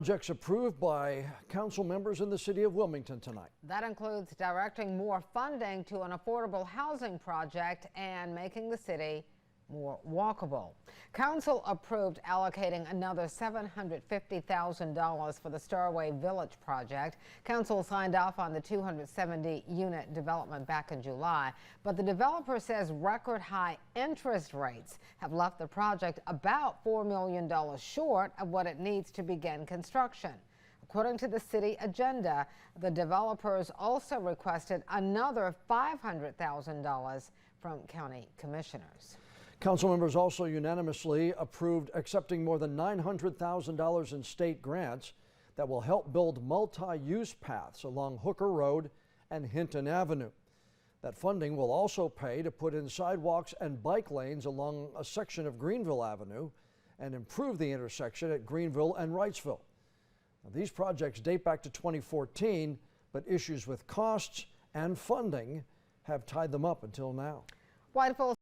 Projects approved by council members in the city of Wilmington tonight. That includes directing more funding to an affordable housing project and making the city more walkable. Council approved allocating another $750,000 for the Starway Village project. Council signed off on the 270-unit development back in July, but the developer says record high interest rates have left the project about $4 million short of what it needs to begin construction. According to the city agenda, the developers also requested another $500,000 from county commissioners. Council members also unanimously approved accepting more than $900,000 in state grants that will help build multi-use paths along Hooker Road and Hinton Avenue. That funding will also pay to put in sidewalks and bike lanes along a section of Greenville Avenue and improve the intersection at Greenville and Wrightsville. Now, these projects date back to 2014, but issues with costs and funding have tied them up until now.